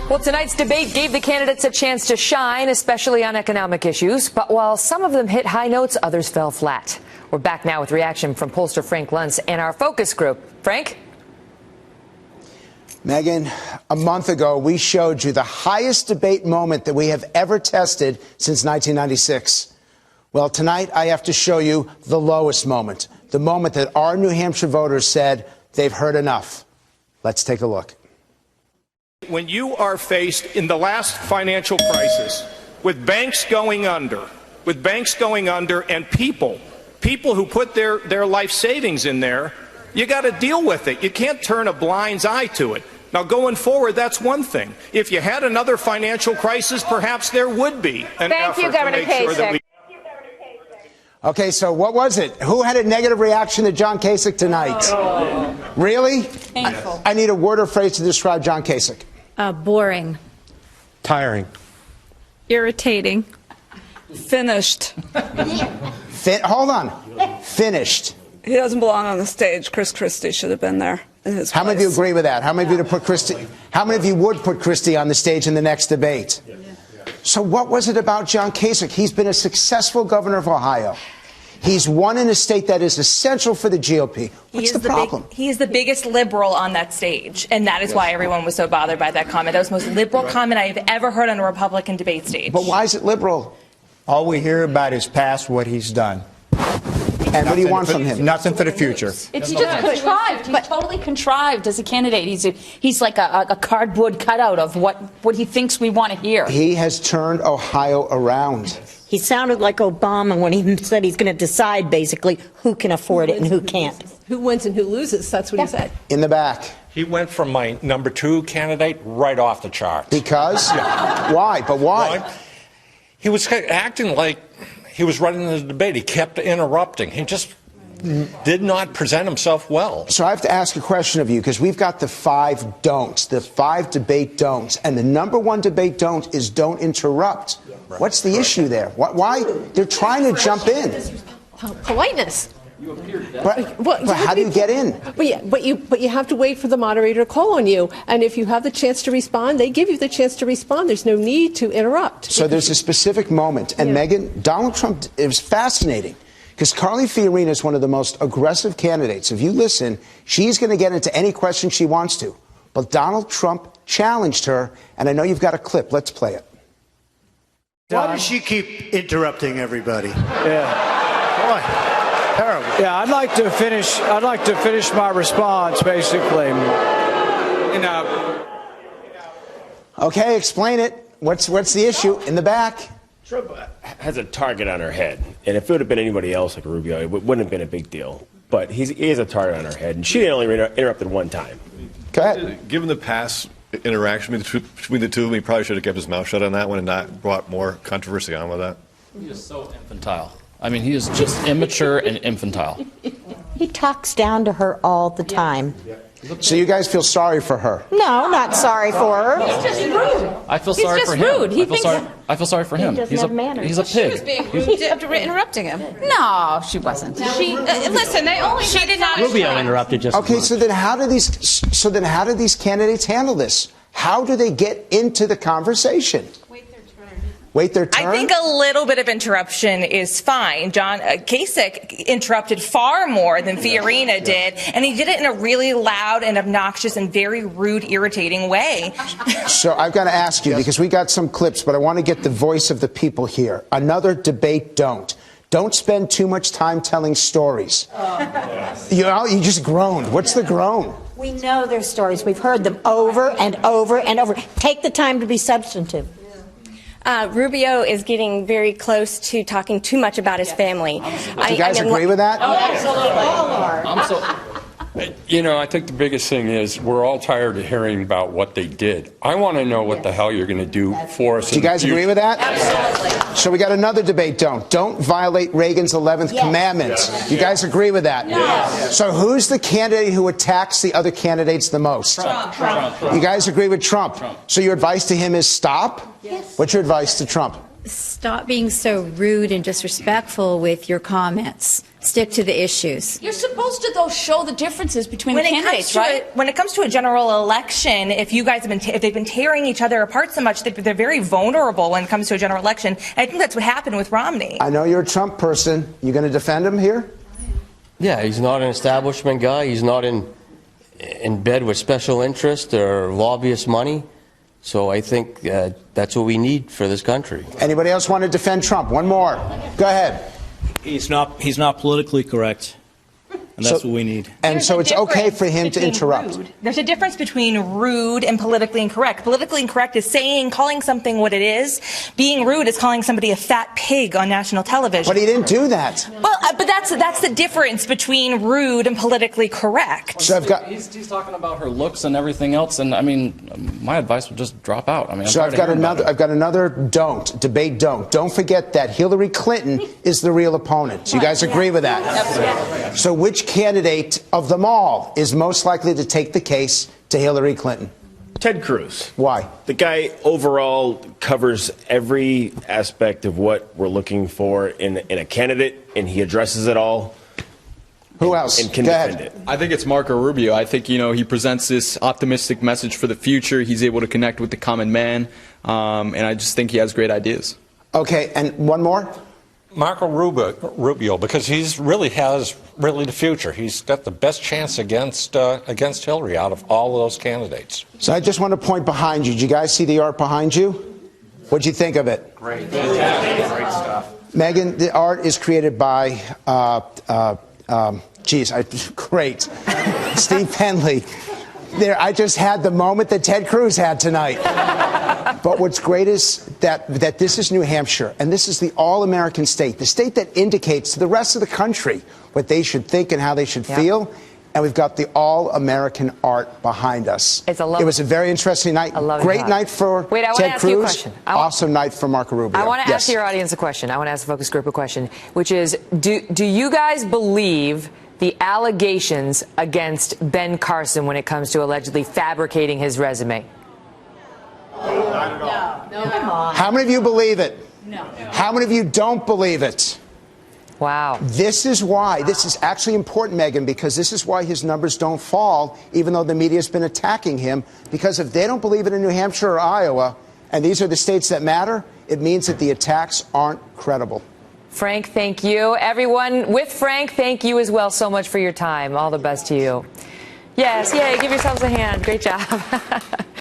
Well, tonight's debate gave the candidates a chance to shine, especially on economic issues. But while some of them hit high notes, others fell flat. We're back now with reaction from pollster Frank Luntz and our focus group. Frank? Megyn, a month ago, we showed you the highest debate moment that we have ever tested since 1996. Well, tonight I have to show you the lowest moment, the moment that our New Hampshire voters said they've heard enough. Let's take a look. When you are faced in the last financial crisis with banks going under and people who put their life savings in there, you got to deal with it. You can't turn a blind eye to it. Now, going forward, that's one thing. If you had another financial crisis, perhaps there would be an effort to make sure that we... Okay, so what was it? Who had a negative reaction to John Kasich tonight? Oh. Really? Painful. I need a word or phrase to describe John Kasich. Boring. Tiring. Irritating. Finished. Hold on. Finished. He doesn't belong on the stage. Chris Christie should have been there in his How place. many of you agree with that? How many of you put Christie? How many of you would put Christie on the stage in the next debate? Yeah. So what was it about John Kasich? He's been a successful governor of Ohio. He's won in a state that is essential for the GOP. What's the problem? He is the biggest liberal on that stage, and that is why everyone was so bothered by that comment. That was the most liberal comment I have ever heard on a Republican debate stage. But why is it liberal? All we hear about is past what he's done. And what do you want from him? Nothing for the future. It's just contrived. He's totally contrived as a candidate. He's like a cardboard cutout of what he thinks we want to hear. He has turned Ohio around. He sounded like Obama when he said he's going to decide, basically, who can afford it and who can't. Who wins and who loses, that's what he said. In the back. He went from my #2 candidate right off the chart. Because? Yeah. Why? But why? Well, he was acting like he was running the debate. He kept interrupting. He just did not present himself well. So I have to ask a question of you, because we've got the 5 don'ts, the 5 debate don'ts. And the #1 debate don't is don't interrupt. Right. What's the issue there? Why? They're trying to jump in. Politeness. But how do you get in? But you have to wait for the moderator to call on you. And if you have the chance to respond, they give you the chance to respond. There's no need to interrupt. So there's a specific moment. And Megyn, Donald Trump, it was fascinating. Because Carly Fiorina is one of the most aggressive candidates. If you listen, she's going to get into any question she wants to. But Donald Trump challenged her. And I know you've got a clip. Let's play it. Why does she keep interrupting everybody? Yeah. Boy, terrible. Yeah, I'd like to finish my response, basically. Okay, explain it. What's the issue in the back? Trump has a target on her head, and if it would have been anybody else like Rubio, it wouldn't have been a big deal. But he is a target on her head, and she only interrupted one time. Go ahead. Given the past interaction between the two of them, he probably should have kept his mouth shut on that one and not brought more controversy on with that. He is so infantile. I mean, he is just immature and infantile. He talks down to her all the time. So you guys feel sorry for her? No, not sorry for her. He's just rude. I feel sorry for him. Rude. I feel sorry for him. He's a pig. She was being rude after interrupting him. No, she wasn't. Listen, she did not. Rubio interrupted just. Okay, so then how do these candidates handle this? How do they get into the conversation? Wait their turn? I think a little bit of interruption is fine. John Kasich interrupted far more than Fiorina did, and he did it in a really loud and obnoxious and very rude, irritating way. So I've got to ask you, because we got some clips, but I want to get the voice of the people here. Another debate don't. Don't spend too much time telling stories. You just groaned. What's the groan? We know their stories. We've heard them over and over and over. Take the time to be substantive. Rubio is getting very close to talking too much about his family. Do you guys agree with that? Oh, absolutely. I think the biggest thing is we're all tired of hearing about what they did. I want to know what the hell you're going to do for us. Do you guys agree with that? Absolutely. So we got another debate, don't violate Reagan's 11th commandment. You guys agree with that? No. So who's the candidate who attacks the other candidates the most? Trump. You guys agree with Trump? So your advice to him is stop? Yes. What's your advice to Trump? Stop being so rude and disrespectful with your comments. Stick to the issues. You're supposed to, though, show the differences between the candidates, right? When it comes to a general election, if you guys have been, if they've been tearing each other apart so much, they're very vulnerable when it comes to a general election. And I think that's what happened with Romney. I know you're a Trump person. You going to defend him here? Yeah, he's not an establishment guy. He's not in bed with special interest or lobbyist money. So I think that's what we need for this country. Anybody else want to defend Trump? One more. Go ahead. He's not politically correct, and that's what we need. And so it's okay for him to interrupt. Rude. There's a difference between rude and politically incorrect. Politically incorrect is calling something what it is. Being rude is calling somebody a fat pig on national television. But he didn't do that. Well, but that's the difference between rude and politically correct. So he's talking about her looks and everything else, and I mean, my advice would just drop out. I mean, I've got another debate don't. Don't forget that Hillary Clinton is the real opponent. You guys agree with that? Absolutely. So which candidate of them all is most likely to take the case to Hillary Clinton? Ted Cruz. Why? The guy overall covers every aspect of what we're looking for in a candidate, and he addresses it all. Who else? And can defend it. I think it's Marco Rubio. I think, he presents this optimistic message for the future. He's able to connect with the common man, and I just think he has great ideas. Okay, and one more? Marco Rubio, because he really has the future. He's got the best chance against Hillary out of all of those candidates. So I just want to point behind you. Did you guys see the art behind you? What'd you think of it? Great. Great stuff. Megyn, the art is created by, great. Steve Penley. There, I just had the moment that Ted Cruz had tonight. But what's great is that this is New Hampshire, and this is the all-American state, the state that indicates to the rest of the country what they should think and how they should feel. And we've got the all-American art behind us. It was a very interesting night. Great night for Ted Cruz. Awesome night for Marco Rubio. I want to ask your audience a question. I want to ask the focus group a question, which is, do you guys believe the allegations against Ben Carson when it comes to allegedly fabricating his resume? No. How many of you believe it? No. How many of you don't believe it? Wow. This is why. This is actually important, Megyn, because this is why his numbers don't fall, even though the media has been attacking him. Because if they don't believe it in New Hampshire or Iowa, and these are the states that matter, it means that the attacks aren't credible. Frank, thank you. Everyone with Frank, thank you as well so much for your time. All the best to you. Yes, yay, give yourselves a hand. Great job.